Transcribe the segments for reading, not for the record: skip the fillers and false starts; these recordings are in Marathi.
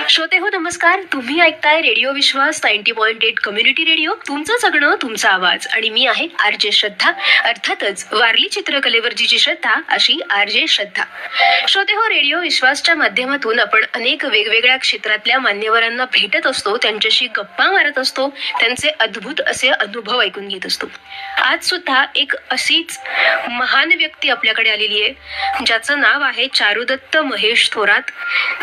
श्रोते हो नमस्कार. तुम्ही ऐकताय रेडिओ विश्वास 90.8 कम्युनिटी रेडिओ. तुमचं जगणं तुमचा आवाज आणि मी आहे आरजे श्रद्धा. अर्थातच वारली चित्रकलेवरची जी श्रद्धा अशी आरजे श्रद्धा. श्रोते हो, रेडिओ विश्वासच्या माध्यमातून आपण अनेक वेगवेगळ्या क्षेत्रातल्या मान्यवरांना भेटत असतो, त्यांच्याशी गप्पा मारत असतो, त्यांचे अद्भुत असे अनुभव ऐकून घेत असतो. आज सुद्धा एक अशीच महान व्यक्ती आपल्याकडे आलेली आहे, ज्याचं नाव आहे चारुदत्त महेश थोरात,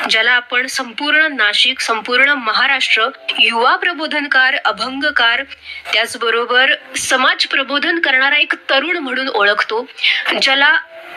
ज्याला आपण संपूर्ण नाशिक, संपूर्ण महाराष्ट्र युवा प्रबोधनकार, अभंगकार, त्याचबरोबर समाज प्रबोधन करणारा एक तरुण म्हणून ओळखतो, ज्याला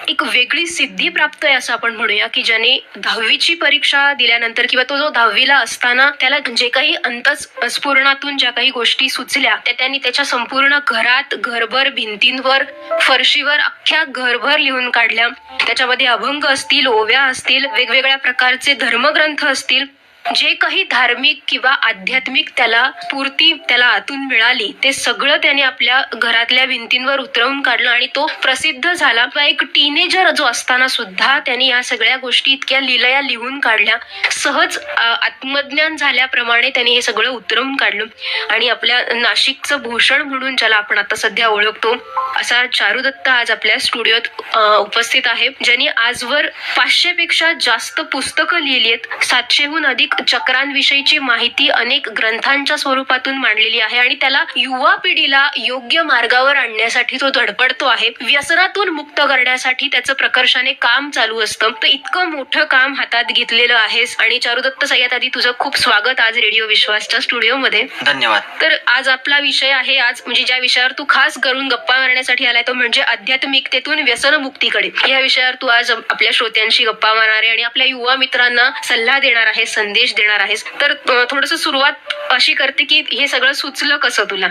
एक वेगळी सिद्धी प्राप्त आहे असं आपण म्हणूया, की ज्याने 10वीची परीक्षा दिल्यानंतर किंवा तो जो 10वीला असताना त्याला जे काही अंतःस्फुरणातून ज्या काही गोष्टी सुचल्या त्या त्यांनी त्याच्या संपूर्ण घरात, घरभर, भिंतींवर, फरशीवर, अख्ख्या घरभर लिहून काढल्या. त्याच्यामध्ये अभंग असतील, ओव्या असतील, वेगवेगळ्या प्रकारचे धर्मग्रंथ असतील, जे काही धार्मिक किंवा आध्यात्मिक त्याला स्फूर्ती त्याला आतून मिळाली ते सगळं त्याने आपल्या घरातल्या भिंतींवर उतरवून काढलं आणि तो प्रसिद्ध झाला. एक टीनेजर जो असताना सुद्धा त्यांनी या सगळ्या गोष्टी इतक्या लिलया लिहून काढल्या. सहज आत्मज्ञान झाल्याप्रमाणे त्यांनी हे सगळं उतरवून काढलं आणि आपल्या नाशिकचं भूषण म्हणून ज्याला आपण आता सध्या ओळखतो असा चारुदत्त आज आपल्या स्टुडिओत उपस्थित आहे, ज्यांनी आजवर 500 पेक्षा जास्त पुस्तकं लिहिली आहेत, 700हून अधिक चक्रांविषयीची माहिती अनेक ग्रंथांच्या स्वरूपातून मांडलेली आहे आणि त्याला युवा पिढीला योग्य मार्गावर आणण्यासाठी तो धडपडतो आहे. व्यसनातून मुक्त करण्यासाठी त्याचं प्रकर्षाने काम चालू असतं. तर इतकं मोठं काम हातात घेतलेलं आहेस आणि चारुदत्त, सगळ्यात आधी तुझं खूप स्वागत आज रेडिओ विश्वासच्या स्टुडिओमध्ये. धन्यवाद. तर आज आपला विषय आहे, आज म्हणजे ज्या विषयावर तू खास करून गप्पा मारण्यासाठी आलाय तो म्हणजे आध्यात्मिकतेतून व्यसनमुक्तीकडे. या विषयावर तू आज आपल्या श्रोत्यांशी गप्पा मारणार आहे आणि आपल्या युवा मित्रांना सल्ला देणार आहे, संदेश देणार आहेस. तर थोडस सुरुवात अशी करते की हे सगळं सुचलं कसं तुला?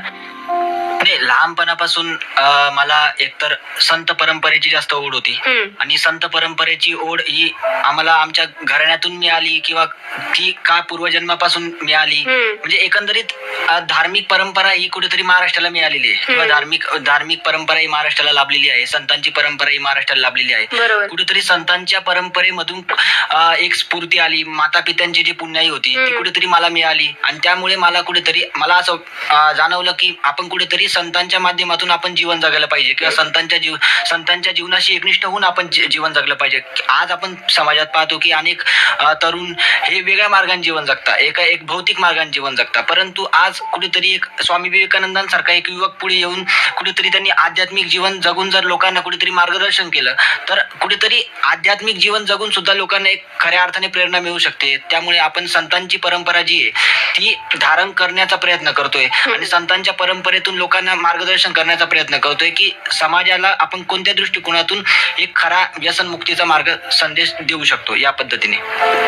नाही, लहानपणापासून मला एकतर संत परंपरेची जास्त ओढ होती आणि संत परंपरेची ओढ ही आम्हाला आमच्या घराण्यातून मिळाली किंवा ती का पूर्वजन्मापासून मिळाली. म्हणजे एकंदरीत धार्मिक परंपरा ही कुठेतरी महाराष्ट्राला मिळालेली आहे किंवा धार्मिक परंपरा ही महाराष्ट्राला लाभलेली आहे, संतांची परंपरा ही महाराष्ट्राला लाभलेली आहे. कुठेतरी संतांच्या परंपरेमधून एक स्फूर्ती आली, माता पित्यांची जी पुण्याई होती ती कुठेतरी मला मिळाली आणि त्यामुळे मला असं जाणवलं की आपण कुठेतरी संतांच्या माध्यमातून आपण जीवन जगायला पाहिजे किंवा संतांच्या जीवनाशी एकनिष्ठ होऊन आपण जीवन जगलं पाहिजे. आज आपण समाजात पाहतो की अनेक तरुण हे वेगळ्या मार्गाने जीवन जगतात, एक भौतिक मार्गाने जीवन जगतात, परंतु आज कुठेतरी एक स्वामी विवेकानंदांसारखा एक युवक पुढे येऊन कुठेतरी त्यांनी आध्यात्मिक जीवन जगून जर लोकांना कुठेतरी मार्गदर्शन केलं तर कुठेतरी आध्यात्मिक जीवन जगून सुद्धा लोकांना एक खऱ्या अर्थाने प्रेरणा मिळू शकते. त्यामुळे आपण संतांची परंपरा जी आहे ती धारण करण्याचा प्रयत्न करतोय आणि संतांच्या परंपरेतून लोकांना मार्गदर्शन करण्याचा प्रयत्न करतोय की समाजाला आपण कोणत्या दृष्टिकोनातून एक खरा व्यसनमुक्तीचा मार्ग संदेश देऊ शकतो या पद्धतीने.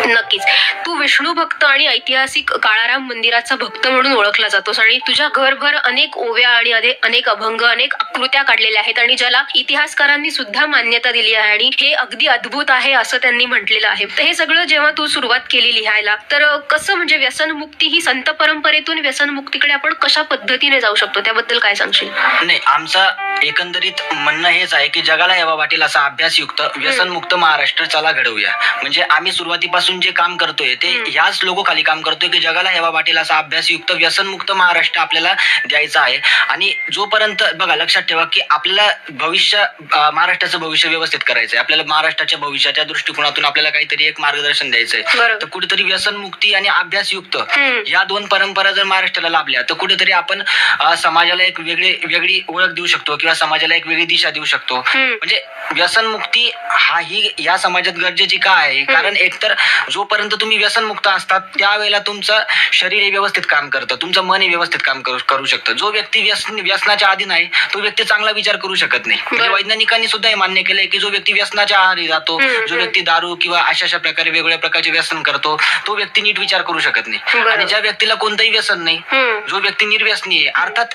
नक्कीच. तू विष्णू भक्त आणि ऐतिहासिक काळाराम मंदिराचा भक्त म्हणून ओळखला जातोस आणि तुझ्या घरभर अनेक ओव्या आणि अनेक अभंग, अनेक आकृत्या काढलेल्या आहेत आणि ज्याला इतिहासकारांनी सुद्धा मान्यता दिली आहे आणि हे अगदी अद्भुत आहे असं त्यांनी म्हटलेलं आहे. तर हे सगळं जेव्हा तू सुरुवात केली लिहायला तर कसं, म्हणजे व्यसनमुक्ती ही संत परंपरेतून व्यसनमुक्तीकडे आपण कशा पद्धतीने जाऊ शकतो त्याबद्दल काय सांगशील? नाही, आमचा एकंदरीत म्हणणं हेच आहे की जगाला यावा वाटेल असा अभ्यासयुक्त व्यसनमुक्त महाराष्ट्र चला घडवूया. म्हणजे आम्ही सुरुवातीपासून जे काम करतोय ते ह्याच लोगो खाली काम करतोय की जगाला यावा वाटेल असा अभ्यासयुक्त व्यसनमुक्त महाराष्ट्र आपल्याला द्यायचा आहे. आणि जोपर्यंत बघा, लक्षात ठेवा की आपल्याला महाराष्ट्राचं भविष्य व्यवस्थित करायचंय, आपल्याला महाराष्ट्राच्या भविष्याच्या दृष्टिकोनातून आपल्याला काहीतरी एक मार्गदर्शन द्यायचंय. तर कुठेतरी व्यसनमुक्ती आणि अभ्यासयुक्त या दोन परंपरा जर महाराष्ट्राला लाभल्या तर कुठेतरी आपण समाजाला एक वेगळी ओळख देऊ शकतो किंवा समाजाला एक वेगळी दिशा देऊ शकतो. म्हणजे व्यसनमुक्ती ही या समाजात गरजेची का आहे? कारण एकतर जोपर्यंत तुम्ही व्यसनमुक्त असतात त्यावेळेला तुमचं शरीर हे व्यवस्थित काम करतं, तुमचं मन हे व्यवस्थित काम करू शकतं. जो व्यक्ती व्यसनाच्या आधी नाही तो व्यक्ती चांगला विचार करू शकत नाही. म्हणजे वैज्ञानिकांनी सुद्धा हे मान्य केलंय की जो व्यक्ती व्यसनाच्या आहारी जातो, जो व्यक्ती दारू किंवा अशा प्रकारे वेगवेगळ्या प्रकारचे व्यसन करतो तो व्यक्ती नीट विचार करू शकत नाही. आणि ज्या व्यक्तीला कोणतंही व्यसन नाही, जो व्यक्ती निर्व्यसनी आहे, अर्थात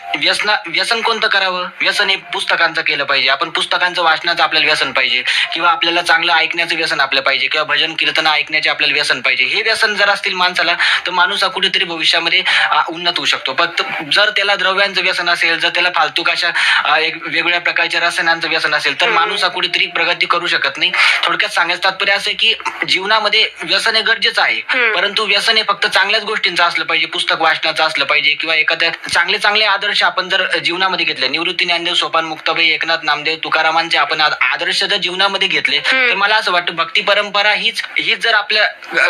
व्यसन कोणतं करावं? व्यसन हे पुस्तकांचं केलं पाहिजे. आपण पुस्तकांचं वाचनाचं आपल्याला व्यसन पाहिजे किंवा आपल्याला चांगलं ऐकण्याचं व्यसन आपलं पाहिजे किंवा भजन कीर्तन ऐकण्याचे आपल्याला व्यसन पाहिजे. हे व्यसन व्यसन जर असतील माणसाला तर माणूस हा कुठेतरी भविष्यामध्ये उन्नत होऊ शकतो. फक्त जर त्याला द्रव्यांचं व्यसन असेल, जर त्याला फालतू अशा एक वेगवेगळ्या प्रकारच्या रसायनांचं व्यसन असेल तर माणूस हा कुठेतरी प्रगती करू शकत नाही. थोडक्यात सांगायचं तात्पर्य असं आहे की जीवनामध्ये व्यसन हे गरजेचं आहे, परंतु व्यसन हे फक्त चांगल्याच गोष्टींचं असलं पाहिजे, पुस्तक वाचनाचं असलं पाहिजे किंवा एखाद्या चांगले आदर्श आपण जर जीवनामध्ये घेतले, निवृत्ती ज्ञानदेव, सोपान मुक्ताबाई, एकनाथ नामदेव, तुकारामांचे आपण आदर्श जर जीवनामध्ये घेतले तर मला असं वाटतं भक्ती परंपरा हीच जर आपल्या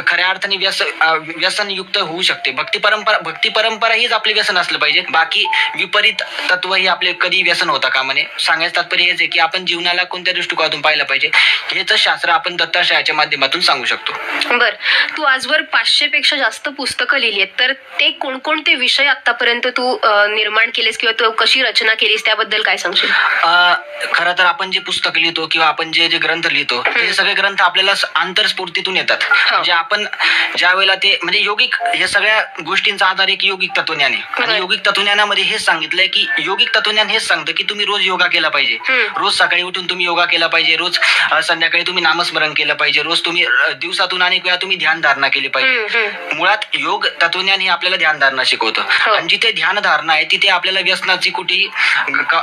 खऱ्या अर्थाने व्यसनयुक्त होऊ शकते. भक्ती परंपरा हीच आपले व्यसन असलं पाहिजे. बाकी विपरीत तत्व ही आपले कधी व्यसन होता कामा नये. सांगायचं तात्पर्य हेच आहे की आपण जीवनाला कोणत्या दृष्टिकोनातून पाहिलं पाहिजे हेच शास्त्र आपण दत्तात्रयाच्या माध्यमातून सांगू शकतो. बर, तू आजवर 500 पेक्षा जास्त पुस्तकं लिहिली आहेत, तर ते कोणकोणते विषय आतापर्यंत तू निर्माण केलेस किंवा तू कशी रचना केलीस त्याबद्दल काय सांगशील? खरं तर आपण जे पुस्तक लिहितो किंवा आपण जे ग्रंथ लिहितो ते सगळे ग्रंथ आपल्याला अंतरस्फूर्तीतून येतात. म्हणजे आपण ज्या वेळेला ते म्हणजे योगिक, हे सगळ्या गोष्टींचा आधार एक योगिक तत्वज्ञान आहे. आणि योगिक तत्वज्ञानामध्ये हेच सांगितलंय की योगिक तत्वज्ञान हेच सांगतं की तुम्ही रोज योगा केला पाहिजे, रोज सकाळी उठून तुम्ही योगा केला पाहिजे, रोज संध्याकाळी तुम्ही नामस्मरण केलं पाहिजे, रोज तुम्ही दिवसातून अनेक वेळा तुम्ही ध्यानधारणा केली पाहिजे. मुळात योग तत्वज्ञान हे आपल्याला ध्यानधारणा शिकवतं. आणि जिथे ध्यानधारणा आहे तिथे आपल्याला व्यसनाची कुठेही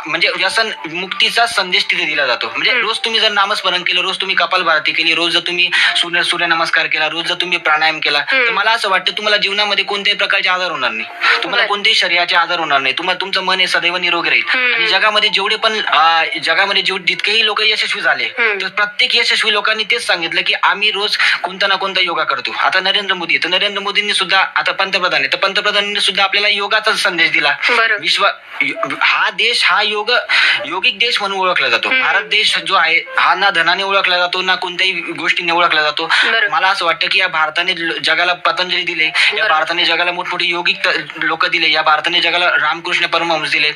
म्हणजे व्यसन मुक्तीचा संदेश तिथे दिला जातो. म्हणजे रोज तुम्ही जर नामस्मरण केलं, रोज तुम्ही कपालभाती केली, रोज जर तुम्ही सूर्यनमस्कार केला, रोज जर तुम्ही प्राणायाम केला तर मला असं वाटतं तुम्हाला जीवनामध्ये कोणत्याही प्रकारचे आजार होणार नाही, तुम्हाला कोणत्याही शरीराचे आजार होणार नाही, तुमचं मन हे सदैव निरोगी राहील. आणि जगामध्ये जितकेही लोक यशस्वी झाले तर प्रत्येक यशस्वी लोकांनी तेच सांगितलं की आम्ही रोज कोणता ना कोणता योगा करतो. आता नरेंद्र मोदींनी सुद्धा, आता पंतप्रधान आहे तर पंतप्रधानांनी सुद्धा आपल्याला योगाचा संदेश दिला. हा देश हा योगिक देश म्हणून ओळखला जातो. भारत देश जो आहे हा ना धनाने ओळखला जातो ना कोणत्याही गोष्टीने ओळखला जातो. मला असं वाटतं की या भारताने जगाला पतंजली दिले, या भारताने जगाला मोठमोठे योगिक लोक दिले, या भारताने जगाला रामकृष्ण परमहंस दिले,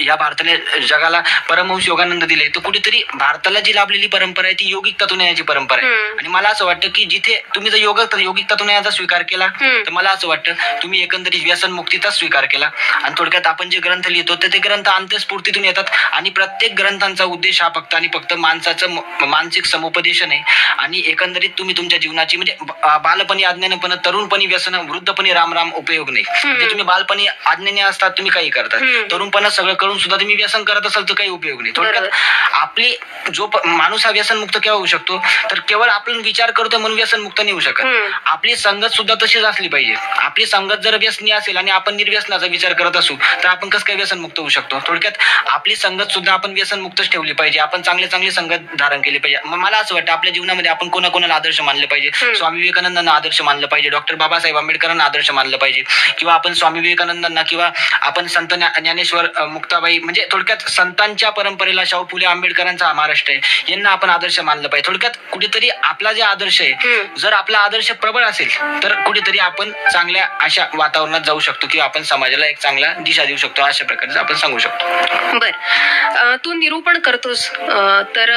या भारताने जगाला परमहंस योगानंद दिले. तर कुठेतरी भारताला जी लाभलेली परंपरा आहे ती योगिक तत्वज्ञानाची परंपरा आहे. आणि मला असं वाटतं की जिथे तुम्ही जर योगिक तत्वज्ञानाचा स्वीकार केला तर मला असं वाटतं तुम्ही एकंदरीत व्यसन मुक्तीचा स्वीकार केला. आणि थोडक्यात आपण जे ग्रंथ लिहितो तर ते ग्रंथ अंतस्फूर्तीतून येतात आणि प्रत्येक ग्रंथांचा उद्देश हा फक्त आणि फक्त माणसाचं मानसिक समुपदेशन आहे. आणि एकंदरीत तुम्ही तुमच्या जीवनाची म्हणजे बालपणी अज्ञानपण, तरुणपणी व्यसन, वृद्धपणी राम उपयोग नाही. म्हणजे तुम्ही बालपणी अज्ञानी असतात, तुम्ही काही करतात, तरुणपणात सगळं करून सुद्धा तुम्ही व्यसन करत असाल तर काही उपयोग नाही. थोडक्यात आपली जो माणूस हा व्यसन मुक्त केव्हा होऊ शकतो तर केवळ आपण विचार करतो म्हणून व्यसन मुक्त नाही होऊ शकत. आपली संगत सुद्धा तशीच असली पाहिजे. आपली संगत जर व्यसनी असेल आणि आपण निर्व्यसनाचा विचार करत असू तर आपण कसं काय व्यसन मुक्त होऊ शकतो? थोडक्यात आपली संगत सुद्धा आपण व्यसन मुक्तच ठेवली पाहिजे. आपण चांगली संगत धारण केली पाहिजे. मला असं वाटतं आपल्या जीवनामध्ये आपण कोणाकोणाला आदर्श मानले पाहिजे. स्वामी विवेकानंदांना आदर्श मानलं पाहिजे, डॉक्टर बाबासाहेब आंबेडकरांना आदर्श मानलं पाहिजे, किंवा आपण स्वामी विवेकानंदांना किंवा आपण संत ज्ञानेश्वर, मुक्ताबाई, म्हणजे थोडक्यात संतांच्या परंपरेला, शाहू फुले आंबेडकरांचा हा महाराष्ट्र आहे, यांना आपण आदर्श मानलं पाहिजे. थोडक्यात कुठेतरी आपला जे आदर्श आहे, जर आपला आदर्श प्रबळ असेल तर कुठेतरी आपण चांगल्या अशा वातावरणात जाऊ शकतो किंवा आपण समाजाला एक चांगला दिशा देऊ शकतो, अशा प्रकारे आपण सांगू शकतो. बर, तू निरूपण करतोस तर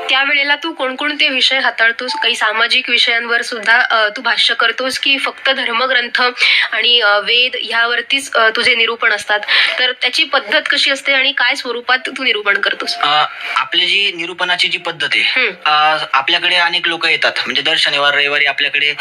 त्यावेळेला तू कोणकोणते विषय हाताळतोस? काही सामाजिक विषयांवर सुद्धा तू भाष्य करतोस की फक्त धर्मग्रंथ आणि वेद ह्यावरतीच तुझे निरूपण असतात? तर त्याची पद्धत कशी असते आणि काय स्वरूपात तू निरूपण करतोस? आपली जी निरूपणाची जी पद्धत आहे, आपल्याकडे अनेक लोक येतात. म्हणजे दर शनिवार रविवारी आपल्याकडे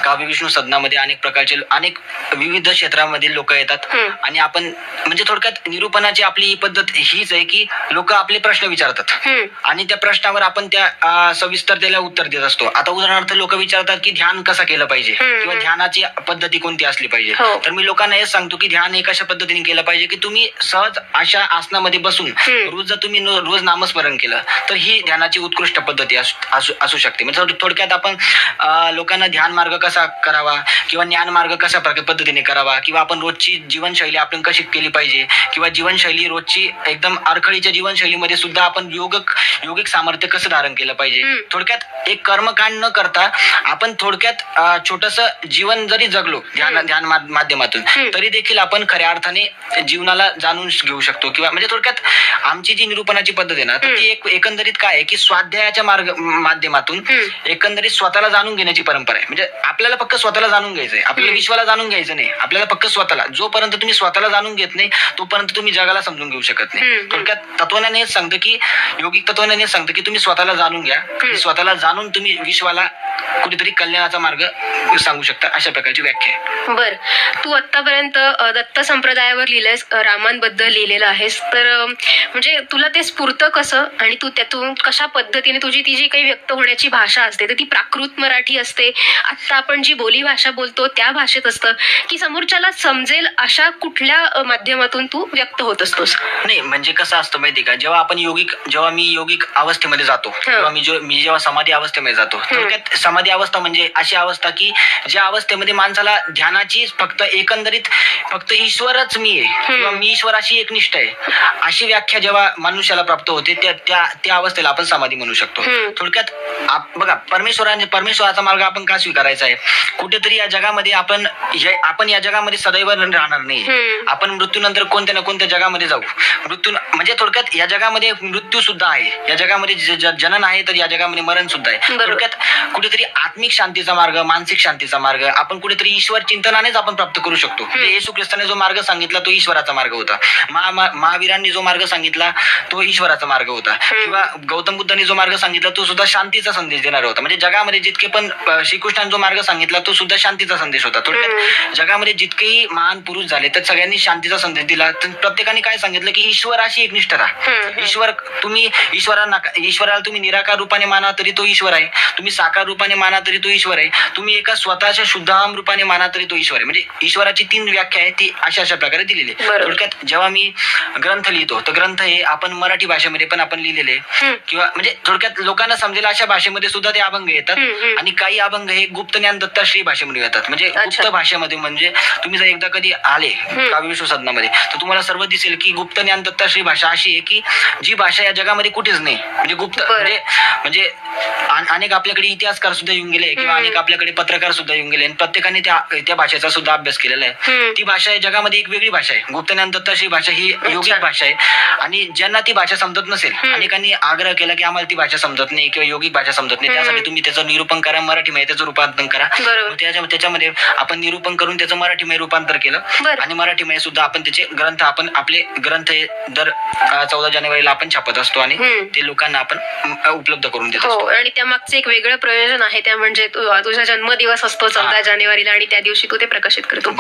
काव्य विष्णू सदनामध्ये अनेक प्रकारचे अनेक विविध क्षेत्रामधील लोक येतात. आणि आपण म्हणजे थोडक्यात निरूपणाची आपली ही पद्धत हीच आहे की लोक आपले प्रश्न विचारतात आणि त्या प्रश्नावर आपण त्या सविस्तरतेला उत्तर देत असतो. आता उदाहरणार्थ लोक विचारतात की ध्यान कसं केलं पाहिजे किंवा ध्यानाची पद्धती कोणती असली पाहिजे. तर मी लोकांना हेच सांगतो की ध्यान एक अशा पद्धतीने केलं पाहिजे की तुम्ही सहज अशा आसनामध्ये बसून रोज जर तुम्ही रोज नामस्मरण केलं तर ही ध्यानाची उत्कृष्ट पद्धती असू शकते. म्हणजे थोडक्यात आपण लोकांना ध्यान मार्ग कसा करावा किंवा ज्ञान मार्ग कशा पद्धतीने करावा किंवा आपण रोजची जीवनशैली आपण कशी केली पाहिजे किंवा जीवनशैली रोजची एकदम अडखळीच्या जीवनशैलीमध्ये सुद्धा आपण योगिक सामर्थ्य कसं धारण केलं पाहिजे. थोडक्यात एक कर्मकांड न करता आपण थोडक्यात छोटस जीवन जरी जगलो ध्यान माध्यमातून तरी देखील आपण खऱ्या अर्थाने जीवनाला जाणून घेऊ शकतो. किंवा म्हणजे थोडक्यात आमची जी निरूपणाची पद्धत आहे ना तर ती एक एकंदरीत काय आहे की स्वाध्यायाच्या माध्यमातून एकंदरीत स्वतःला जाणून घेण्याची परंपरा आहे. म्हणजे आपल्याला फक्त स्वतःला जाणून घ्यायचंय, आपल्याला विश्वाला जाणून घ्यायचं नाही. आपल्याला फक्त स्वतःला, जोपर्यंत तुम्ही स्वतःला जाणून घेत नाही तोपर्यंत तुम्ही जगाला समजून घेऊ शकत नाही. थोडक्यात तत्वज्ञान हेच सांगतं की योगिक तत्वज्ञान हेच सांगतं की तुम्ही स्वतःला जाणून घ्या. स्वतःला जाणून तुम्ही विश्वाला कुठेतरी कल्याणाचा मार्ग सांगू शकता, अशा प्रकारची व्याख्या आहे. बर, तू आतापर्यंत दत्त संप्रदायावर लिहिलंयस, रामांबद्दल लिहिलेलं आहेस, तर म्हणजे तुला ते स्फुरतं कसं, आणि तू त्यातून कशा पद्धतीने तुझी ती जी काही व्यक्त होण्याची भाषा असते तर ती प्राकृत मराठी असते, आत्ता आपण जी बोली भाषा बोलतो त्या भाषेत असतं, की समोरच्याला समजेल अशा कुठल्या माध्यमातून तू व्यक्त होत असतोस? नाही, म्हणजे कसं असतं माहिती का, जेव्हा मी योगिक अवस्थेमध्ये जातो किंवा मी जेव्हा समाधी अवस्थेमध्ये जातो, थोडक्यात समाधी अवस्था म्हणजे अशी अवस्था की ज्या अवस्थेमध्ये माणसाला ध्यानाची एकंदरीत फक्त ईश्वरच मी आहे किंवा मी ईश्वराशी एकनिष्ठ आहे अशी व्याख्या जेव्हा मनुष्याला प्राप्त होते त्या अवस्थेला आपण समाधी म्हणू शकतो. थोडक्यात बघा, परमेश्वराचा मार्ग आपण का स्वीकारायचा आहे? कुठेतरी या जगामध्ये आपण या जगामध्ये सदैव राहणार नाही. आपण मृत्यूनंतर कोणत्या ना कोणत्या जगामध्ये जाऊ. म्हणजे थोडक्यात या जगामध्ये मृत्यू सुद्धा आहे, या जगामध्ये जनन आहे, तर या जगामध्ये मरण सुद्धा आहे. थोडक्यात कुठेतरी आत्मिक शांतीचा मार्ग, मानसिक शांतीचा मार्ग आपण कुठेतरी ईश्वर चिंतनानेच आपण प्राप्त करू शकतो. येशू ख्रिस्ताने जो मार्ग सांगितला तो ईश्वराचा मार्ग होता. महावीरांनी जो मार्ग सांगितला तो ईश्वराचा मार्ग होता, किंवा गौतम बुद्धांनी जो मार्ग सांगितला तो सुद्धा शांतीचा संदेश देणारा होता. म्हणजे जगामध्ये जितके पण श्रीकृष्णाने जो मार्ग सांगितला तो सुद्धा शांतीचा संदेश होता. थोडक्यात जगामध्ये जितकेही महान पुरुष झाले तर सगळ्यांनी शांतीचा संदेश दिला. तर प्रत्येकाने काय सांगितलं की ईश्वराशी एकनिष्ठ राहा. ईश्वराला तुम्ही निराकार रूपाने माना तरी तो ईश्वर आहे, तुम्ही साकार रूपाने माना तरी तो ईश्वर आहे, तुम्ही एका स्वतःच्या शुद्धाम रूपाने माना तरी तो ईश्वर आहे. म्हणजे ईश्वराची 3 व्याख्या आहे, ती अशा प्रकारे दिलेली आहे. थोडक्यात जेव्हा मी ग्रंथ लिहितो तर ग्रंथ हे आपण मराठी भाषेमध्ये पण आपण लिहिलेले, किंवा म्हणजे थोडक्यात लोकांना समजेल अशा भाषेमध्ये सुद्धा ते अभंग येतात. आणि काही अभंग हे गुप्त ज्ञान दत्ताश्री भाषेमध्ये येतात. म्हणजे गुप्त भाषेमध्ये, म्हणजे तुम्ही जर एकदा कधी आले काव्यविश्व सदनामध्ये तर तुम्हाला सर्व दिसेल की गुप्त ज्ञान दत्ताश्री भाषा अशी आहे की जी भाषा या जगामध्ये कुठेच नाही. म्हणजे गुप्त म्हणजे अनेक आपल्याकडे इतिहासकार सुद्धा येऊन गेले किंवा अनेक आपल्याकडे पत्रकार सुद्धा येऊन गेले आणि प्रत्येकाने त्या भाषेचा सुद्धा अभ्यास केलेला आहे. ती भाषा या जगामध्ये एक वेगळी भाषा आहे. गुप्त ज्ञान दत्ताश्री भाषा ही योगिक भाषा आहे. आणि ज्यांना ती भाषा समजत नसेल, अनेकांनी आग्रह केला की आम्हाला ती भाषा समजत नाही किंवा योगिक भाषा समजत नाही, त्यासाठी तुम्ही त्याचं निरूपण करा, मराठीमध्ये त्याचं रूपांतर करा. त्याच्यामध्ये आपण निरूपण करून त्याचं मराठीमध्ये रूपांतर केलं आणि मराठीमध्ये सुद्धा आपण त्याचे ग्रंथ, आपण आपले ग्रंथ दर 14 जानेवारीला आपण छापत असतो आणि ते लोकांना आपण उपलब्ध करून देत असतो. आणि त्या मागचं एक वेगळं प्रयोजन आहे, त्या म्हणजे तुझा जन्मदिवस असतो 14 जानेवारीला आणि त्या दिवशी तू ते प्रकाशित करतो.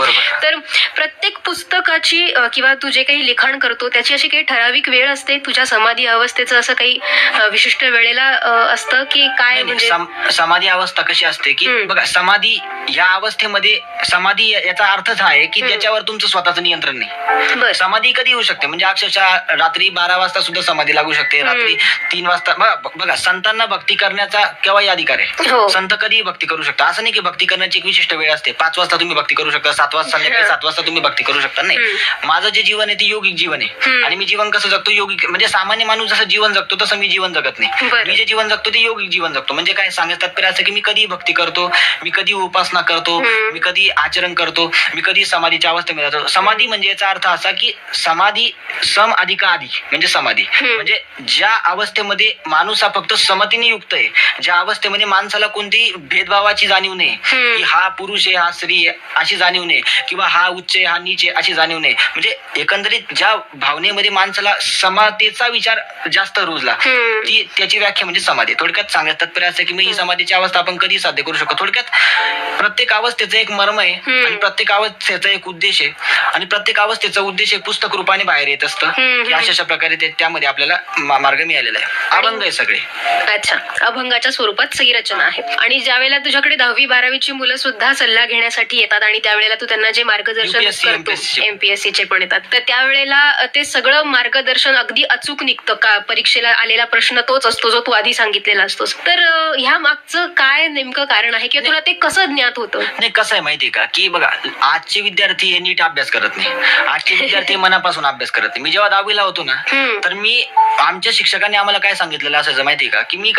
तर प्रत्येक पुस्तकाची किंवा तू जे काही लिखाण करतो त्याची अशी काही ठराविक वेळ असते? तुझ्या समाधी अवस्थेचं असं काही विशिष्ट वेळेला असतं की काय? म्हणजे समाधी अवस्था कशी असते की बघा, समाधी या अवस्थेमध्ये, समाधी याचा अर्थच हा आहे की त्याच्यावर तुमचं स्वतःचं नियंत्रण नाही. समाधी कधी होऊ शकते, म्हणजे अक्षरशः रात्री 12 वाजता सुद्धा समाधी लागू शकते, रात्री 3 वाजता. बघा, संतांना भक्ती करण्याचा केव्हाही अधिकार आहे. संत कधीही भक्ती करू शकता. असं नाही की भक्ती करण्याची एक विशिष्ट वेळ असते. 5 वाजता तुम्ही भक्ती करू शकता, 7 वाजता, संध्याकाळी 7 वाजता तुम्ही भक्ती करू शकता. नाही, माझं जे जीवन आहे ते योगिक जीवन आहे आणि मी जीवन कसं जगतो, योगिक. म्हणजे सामान्य माणूस जसं जीवन जगतो तसं मी जीवन जगत नाही. मी जे जीवन जगतो ते योगिक जीवन जगतो. म्हणजे काय सांगायचं तात्पर्य असं की मी कधी भक्ती करतो, मी कधी उपासना करतो, मी कधी आचरण करतो, मी कधी समाधीच्या अवस्थेमध्ये जातो. समाधी म्हणजे याचा अर्थ असा की समाधी सम अधिक आधी म्हणजे समाधी, म्हणजे ज्या अवस्थेमध्ये माणूस हा फक्त समतीने युक्त आहे, ज्या अवस्थेमध्ये माणसाला कोणतीही भेदभावाची जाणीव नाही की हा पुरुष आहे, हा स्त्री आहे अशी जाणीव नाही, किंवा हा उच्च आहे, हा नीच आहे अशी जाणीव नाही. म्हणजे एकंदरीत ज्या भावनेमध्ये माणसाला समतेचा विचार जास्त रुजला, त्याची व्याख्या म्हणजे समाधी. थोडक्यात सांगायचं तात्पर्य असं की मी ही समाधीची अवस्था आपण कधी साध्य करू शकतो. थोडक्यात प्रत्येक अवस्थेचं एक मर्म आहे आणि प्रत्येक अवस्थेचा एक उद्देश आहे आणि प्रत्येक अवस्थेचा उद्देश एक पुस्तक रूपाने बाहेर येत असतं की अशा प्रकारे त्यामध्ये आपल्याला मार्ग मिळालेला आहे. अभंग आहे सगळे. अच्छा, अभंगाच्या स्वरूपात सही रचना आहे. आणि ज्या वेळेला तुझ्याकडे 10वी 12वीची मुलं सुद्धा सल्ला घेण्यासाठी येतात आणि त्यावेळेला तू त्यांना जे मार्गदर्शन करतो, MPSC चे पण येतात, तर त्यावेळेला ते सगळं मार्गदर्शन अगदी अचूक निघतं का? परीक्षेला आलेला प्रश्न तोच असतो जो तू आधी सांगितलेला असतोस. तर ह्या मागचं काय नेमकं कारण आहे किंवा तुला ते कसं ज्ञात होतं? नाही, कसं आहे माहितीये का की बघा, आजचे विद्यार्थी हे नीट अभ्यास करत नाही. आजचे विद्यार्थी मनापासून अभ्यास करत नाही. मी जेव्हा 10वीला होतो ना, तर आमच्या शिक्षकांनी आम्हाला काय सांगितलेलं असायचं माहितीये का की मी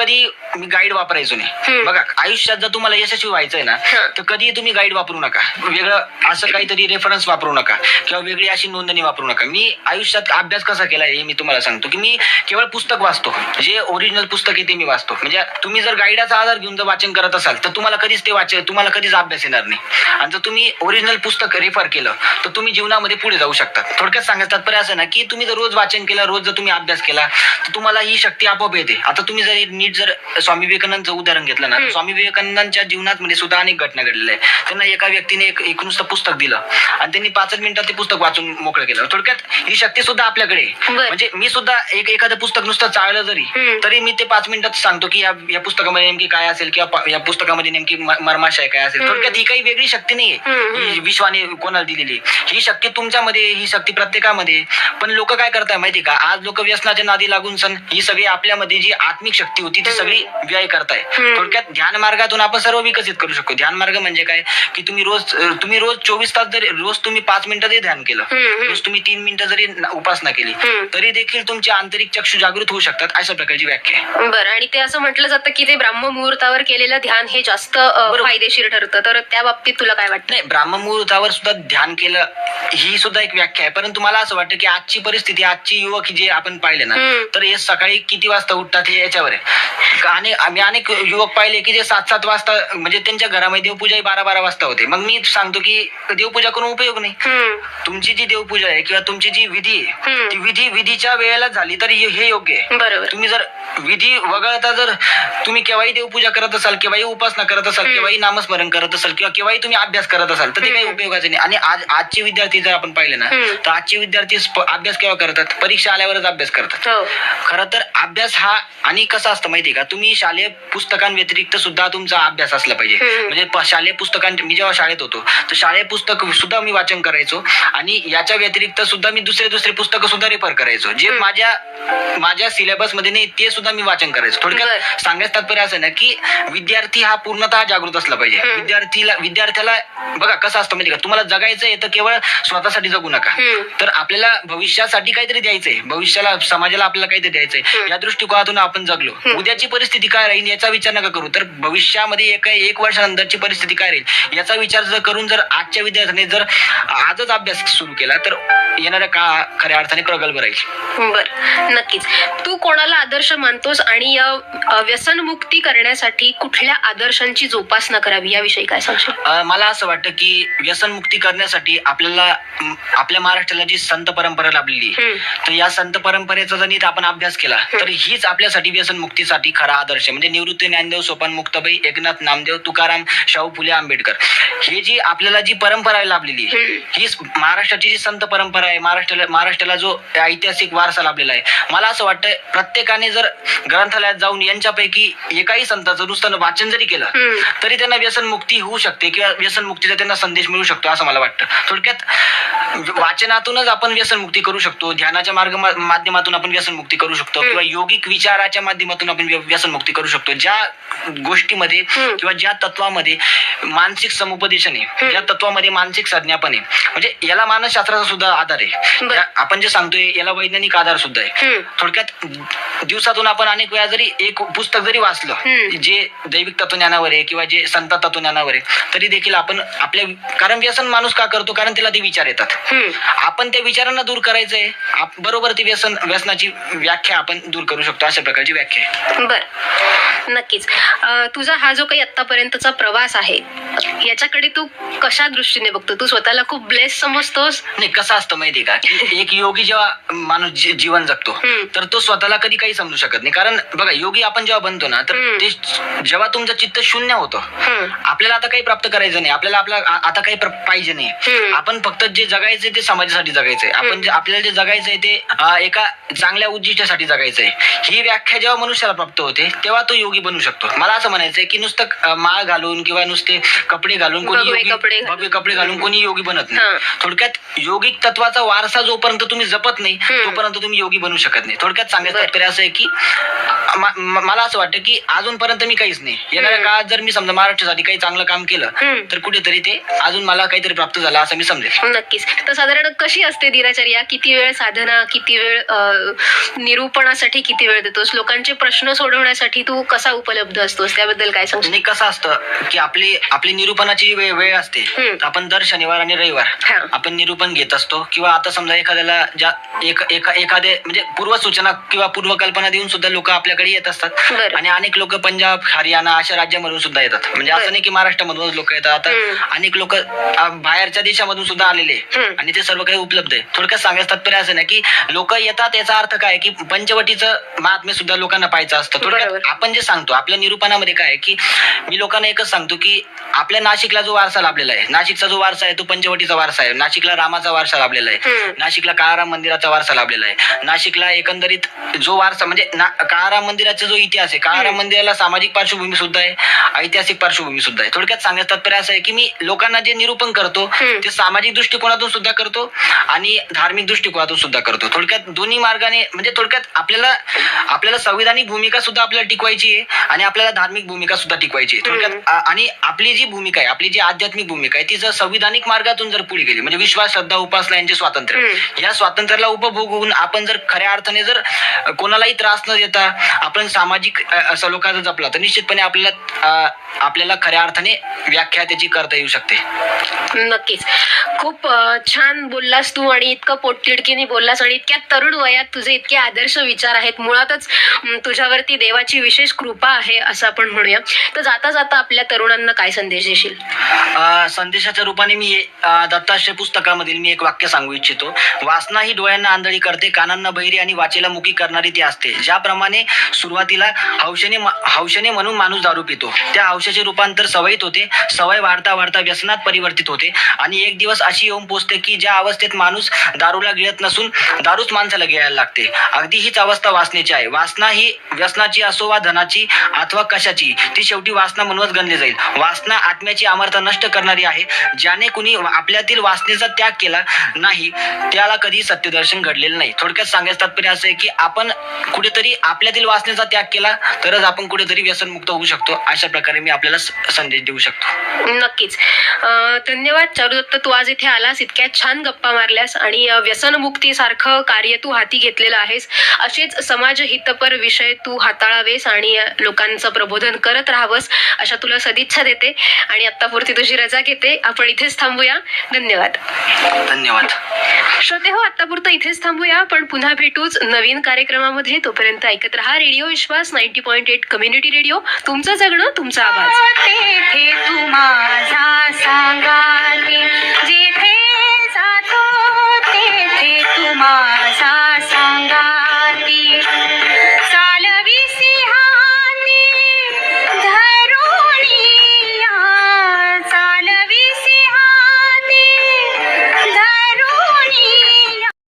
गाईड वापरायचो नाही. बघा, आयुष्यात जर तुम्हाला यशस्वी व्हायचंय ना तर कधी तुम्ही गाईड वापरू नका, वेगळं असं काहीतरी रेफरन्स वापरू नका किंवा वेगळी अशी नोंदणी वापरू नका. मी आयुष्यात अभ्यास कसा केलाय हे मी तुम्हाला सांगतो की मी केवळ पुस्तक वाचतो, जे ओरिजिनल पुस्तक आहे ते मी वाचतो. म्हणजे तुम्ही जर गाईडाचा आधार घेऊन जर वाचन करत असाल तर तुम्हाला कधीच अभ्यास येणार नाही. आणि जर तुम्ही ओरिजिनल पुस्तक रेफर केलं तर तुम्ही जीवनामध्ये पुढे जाऊ शकता. थोडक्यात सांगायचं तात्पर्य असं ना की तुम्ही जर रोज वाचन केलं, रोज जर तुम्ही अभ्यास केला तर तुम्हाला ही शक्ती आपोआप येते. आता तुम्ही जर नीट जर स्वामी विवेकानंदचं उदाहरण घेतलं ना स्वामी विवेकानंदांच्या जीवनामध्ये सुद्धा अनेक घटना घडलेल्या आहेत. त्यांना एका व्यक्तीने एक नुसतं पुस्तक दिलं आणि त्यांनी 5 मिनिटात ते पुस्तक वाचून मोकळं केलं. थोडक्यात ही शक्ती सुद्धा आपल्याकडे आहे. म्हणजे मी सुद्धा एखादं पुस्तक नुसतं चाळलं तरी मी ते 5 मिनिटात सांगतो की या पुस्तकामध्ये नेमकी काय असेल किंवा या पुस्तकामध्ये नेमकी मर्माशय काय असेल. थोडक्यात ही काही वेगळी शक्ती नाहीये, ही विश्वाने कोणाला दिलेली. ही शक्ती तुमच्यामध्ये, ही शक्ती प्रत्येकामध्ये. पण लोक काय करताय माहिती का, आज लोक व्यसनाच्या नादी लागून ही सगळी आपल्यामध्ये जी आत्मिक शक्ती होती ती सगळी व्यय करताय. थोडक्यात ध्यान मार्गातून आपण सर्व विकसित करू शकतो. ध्यान मार्ग म्हणजे काय की तुम्ही रोज 24 तास जरी रोज तुम्ही 5 मिनिटं जरी ध्यान केलं, रोज तुम्ही 3 मिनिटं जरी उपासना केली तरी देखील तुमचे आंतरिक चक्षु जागृत होऊ शकतात. अशा प्रकारची व्याख्या आहे. बरं, आणि ते असं म्हटलं जातं की ते ब्राह्म मुहूर्तावर केलेलं ध्यान हे जास्त फायदेशीर ठरतं, तर त्या बाबतीत तुला काय वाटतं? नाही, ब्राह्म मुहूर्तावर सुद्धा ध्यान केलं ही सुद्धा एक व्याख्या आहे. परंतु मला असं वाटतं की आजची परिस्थिती, आजची युवक जे आपण पाहिले ना, तर हे सकाळी किती वाजता उठतात हे याच्यावर आहे. आणि आम्ही अनेक युवक पाहिले की जे 7-7 वाजता, म्हणजे त्यांच्या घरामध्ये देवपूजा 12-12 वाजता होते. मग मी सांगतो की देवपूजा करून उपयोग नाही. तुमची जी देवपूजा आहे किंवा तुमची जी विधी आहे ती विधीच्या वेळेला झाली तर हे योग्य आहे. बरोबर. तुम्ही जर विधी वगळता जर तुम्ही केव्हाही देवपूजा करत असाल, केव्हाही उपासना करत असाल, केव्हाही नामस्मरण करत असाल किंवा केव्हाही तुम्ही अभ्यास करत असाल तर ते काही उपयोगाचे नाही. आणि आजचे विद्यार्थी जर आपण पाहिले ना, तर आजचे विद्यार्थी अभ्यास केव्हा करतात? परीक्षा आल्यावरच अभ्यास करतात. खरं तर अभ्यास हा, आणि कसं असतं माहितीये का, तुम्ही शालेय पुस्तकांव्यतिरिक्त सुद्धा तुमचा अभ्यास असला पाहिजे. म्हणजे शालेय मी जेव्हा शाळेत होतो तर शालेय पुस्तक सुद्धा मी वाचन करायचो आणि याच्या व्यतिरिक्त सुद्धा मी दुसरे पुस्तकं सुद्धा रेफर करायचो, जे माझ्या सिलेबस मध्ये नाही ते सुद्धा मी वाचन करायचो. थोडक्यात सांगायचं तात्पर्य असं ना की विद्यार्थी हा पूर्णतः जागृत असला पाहिजे. विद्यार्थ्याला बघा कसं असतं माहिती का, तुम्हाला जगायचंय तर केवळ स्वतःसाठी जगू नका, तर आपल्याला भविष्यासाठी काहीतरी द्यायचंय, भविष्याला समाजाला आपल्याला काहीतरी द्यायचंय. या दृष्टिकोनातून आपण जगलो, उद्याची परिस्थिती काय राहील याचा विचार नका करू, तर भविष्यामध्ये 1 वर्षानंतरची परिस्थिती काय राहील याचा विचार जर करून जर आजच्या विद्यार्थ्याने जर आजच अभ्यास सुरू केला तर येणाऱ्या काळ खऱ्या अर्थाने प्रगल्भ राहील. बर, नक्कीच. तू कोणाला आदर्श मानतोस आणि या व्यसनमुक्ती करण्यासाठी कुठल्या आदर्शांची जोपासना करावी याविषयी काय सांगशील? मला असं वाटतं की व्यसनमुक्ती करण्यासाठी आपल्या महाराष्ट्राला जी संत परंपरा लाभलेली तर या संत परंपरेचा जर नीट आपण अभ्यास केला तर हीच आपल्यासाठी व्यसनमुक्तीसाठी खरा आदर्श आहे. म्हणजे निवृत्ती ज्ञानदेव, सोपान मुक्ताबाई, एकनाथ नामदेव, तुकाराम, शाहू फुले आंबेडकर, हे जी आपल्याला जी परंपरा लाभलेली ही महाराष्ट्राची जी संत परंपरा आहे, महाराष्ट्राला जो ऐतिहासिक वारसा लाभलेला आहे. मला असं वाटतं प्रत्येकाने जर ग्रंथालयात जाऊन यांच्यापैकी एकाही संतांचं नुसतं वाचन जरी केलं तरी त्यांना व्यसनमुक्ती होऊ शकते किंवा व्यसनमुक्तीचा त्यांना संदेश मिळू शकतो असं मला वाटतं. थोडक्यात वाचनातूनच आपण व्यसनमुक्ती करू शकतो, ध्यानाच्या माध्यमातून आपण व्यसनमुक्ती करू शकतो किंवा योगिक विचाराच्या माध्यमातून आपण व्यसनमुक्ती करू शकतो. ज्या गोष्टीमध्ये किंवा ज्या तत्वामध्ये मानसिक समुपदेशन आहे, ज्या तत्वामध्ये मानसिक संज्ञापन आहे, म्हणजे याला मानसशास्त्राचा सुद्धा आधार आहे. आपण जे सांगतोय याला वैज्ञानिक आधार सुद्धा आहे. थोडक्यात दिवसातून आपण अनेक वेळा जरी एक पुस्तक जरी वाचलं जे दैविक तत्वज्ञानावर आहे किंवा जे संत तत्वज्ञानावर आहे तरी देखील आपण कारण व्यसन माणूस का करतो, कारण त्याला ते विचार येतात. आपण त्या विचारांना दूर करायचंय, बरोबर ती व्यसनाची व्याख्या आपण दूर करू शकतो. अशा प्रकारची व्याख्या आहे. बर, नक्कीच. तुझा हा जो काही आतापर्यंतचा प्रवास आहे याच्याकडे तू कशा दृष्टीने बघतो? तू स्वतःला खूप ब्लेस समजतोस? नाही, कसं असतं माहिती का की एक योगी जेव्हा माणूस जीवन जगतो तर तो स्वतःला कधी काही समजू शकत नाही. कारण बघा, योगी आपण जेव्हा बनतो ना तर ते जेव्हा तुमचं चित्त शून्य होतं, आपल्याला आता काही प्राप्त करायचं नाही, आपल्याला आता काही पाहिजे नाही, आपण फक्त जे जगायचंय ते समाजासाठी जगायचंय, आपल्याला जे जगायचंय ते एका चांगल्या उद्दिष्टासाठी जगायचंय. ही व्याख्या जेव्हा मनुष्याला प्राप्त होते तेव्हा तो योगी बनू शकतो. मला असं म्हणायचंय की नुसतं माळ घालून किंवा नुसते कपडे घालून भव्य कपडे घालून कोणी योगी बनत नाही. थोडक्यात योगिक तत्वाचा वारसा जोपर्यंत तुम्ही जपत नाही तोपर्यंत तुम्ही योगी बनू शकत नाही. थोडक्यात सांगायचं तात्पर्य असं आहे की मला असं वाटतं की अजूनपर्यंत मी काहीच नाही, येणाऱ्या काळात जर मी समजा महाराष्ट्रासाठी काही चांगलं काम केलं तर कुठेतरी ते अजून मला काहीतरी प्राप्त झालं असं मी समजेल. नक्कीच. तर साधारण कशी असते दिनचर्या? किती वेळ साधना, किती वेळ निरूपणासाठी किती वेळ देतोस? लोकांचे प्रश्न सोडवण्यासाठी तू कसा उपलब्ध असतोस, त्याबद्दल काय सांगशील? नाही, कसं असतं की आपली निरूपणाची वेळ असते, आपण दर शनिवार आणि रविवार आपण निरूपण घेत असतो. किंवा आता समजा एखाद्याला एखादे म्हणजे पूर्वसूचना किंवा पूर्वकल्पना देऊन सुद्धा लोक आपल्याकडे येत असतात. आणि अनेक लोक पंजाब, हरियाणा अशा राज्यामधून सुद्धा येतात. म्हणजे असं नाही की महाराष्ट्रामधून लोक येतात, आता अनेक लोक बाहेरच्या देशामधून सुद्धा आलेले आणि ते सर्व काही उपलब्ध आहे. थोडक्यात सांगायचं तात्पर्य असं नाही की लोक येतात याचा अर्थ काय की पंचवटीचं महात्म्य सुद्धा लोकांना पाहायचं असतं. थोडक्यात आपण जे सांगतो आपल्या निरूपणामध्ये मनामध्ये काय आहे की मी लोकांना एकच सांगतो की आपल्या नाशिकला जो वारसा लाभलेला आहे, नाशिकचा जो वारसा आहे तो पंचवटीचा वारसा आहे, नाशिकला रामाचा वारसा लाभलेला आहे, नाशिकला काळाराम मंदिराचा वारसा लाभलेला आहे, नाशिकला एकंदरीत जो वारसा म्हणजे काळाराम मंदिराचा जो इतिहास आहे, काळाराम मंदिराला सामाजिक पार्श्वभूमी सुद्धा आहे, ऐतिहासिक पार्श्वभूमी सुद्धा आहे. थोडक्यात सांगण्याचं तात्पर्य असं आहे की मी लोकांना जे निरूपण करतो ते सामाजिक दृष्टिकोनातून सुद्धा करतो आणि धार्मिक दृष्टिकोनातून सुद्धा करतो. थोडक्यात दोन्ही मार्गाने म्हणजे थोडक्यात आपल्याला संविधानिक भूमिका सुद्धा आपल्याला टिकवायची आहे आणि आपल्याला धार्मिक भूमिका सुद्धा टिकवायची आहे. थोडक्यात आणि आपली जी भूमिका आहे, आपली जी आध्यात्मिक भूमिका आहे ती जर संविधानिक मार्गातून जर पुढे गेली म्हणजे विश्वास, श्रद्धा, उपासना यांचे स्वातंत्र्य, या स्वातंत्र्याला उपभोगून आपण जर खऱ्या अर्थाने जर कोणालाही त्रास न देता आपण सामाजिक सलोखा जर जपला तर निश्चितपणे आपल्याला खऱ्या अर्थाने व्याख्या त्याची करता येऊ शकते. नक्कीच. खूप छान बोललास तू आणि इतकं पोटतिडकीने बोललास आणि इतक्या तरुण वयात तुझे इतके आदर्श विचार आहेत. मुळातच तुझ्यावरती देवाची विशेष कृपा आहे असं आपण म्हणूया. तर जाता जाता आपल्या तरुणांना काय संदेश देशील? संदेशाच्या रूपाने मी दत्ताश्रय पुस्तकामधील मी एक वाक्य सांगू इच्छितो. वासना ही डोळ्यांना आंधळी करते, कानांना बहिरी आणि वाचेला मुकी करणारी ती असते. ज्याप्रमाणे सुरुवातीला हौशेने म्हणून माणूस दारू पितो, त्या हौशेचे रूपांतर सवयीत होते, सवय वाढता वाढता व्यसनात परिवर्तित होते आणि एक दिवस अशी येऊन पोचते की ज्या अवस्थेत माणूस दारूला गिळत नसून दारूच माणसाला गिळायला लागते. अगदी हीच अवस्था वासनेची आहे. वासना ही व्यसनाची असो वा धनाची अथवा कशाची, ती शेवटी वासना म्हणूनच गणली जाईल. वासना आत्म्याची अमरता नष्ट करणारी आहे. ज्याने कुणी आपल्यातील वासनेचा त्याग केला नाही त्याला कधी सत्यदर्शन घडलेलं नाही. थोडक्यात सांगायचं तात्पर्य असं आहे की आपण कुठेतरी आपल्यातील वासनेचा त्याग केला तरच आपण कुठेतरी व्यसनमुक्त होऊ शकतो. अशा प्रकारे मी आपल्याला संदेश देऊ शकतो. नक्कीच. धन्यवाद चारुदत्त, तू आज इथे आलास, इतक्या छान गप्पा मारल्यास आणि व्यसनमुक्ती सारखं कार्य तू हाती घेतलेलं आहेस. असेच समाजहितपर विषय तू हाताळावेस आणि लोकांचं प्रबोधन करत राहावंस अशा तुला सदिच्छा देते आणि आत्तापुरती तुझी रजा घेते. आपण इथेच थांबूया. धन्यवाद. धन्यवाद. श्रोते हो, आत्तापुरतं इथेच थांबूया. पण पुन्हा भेटूच नवीन कार्यक्रमामध्ये. तोपर्यंत ऐकत रहा रेडिओ विश्वास 90.8 कम्युनिटी रेडिओ. तुमचं जगणं तुमचा आवाज. तेथे तू माझा सांगाली, जिथे जातो तेथे तू माझा सांगा.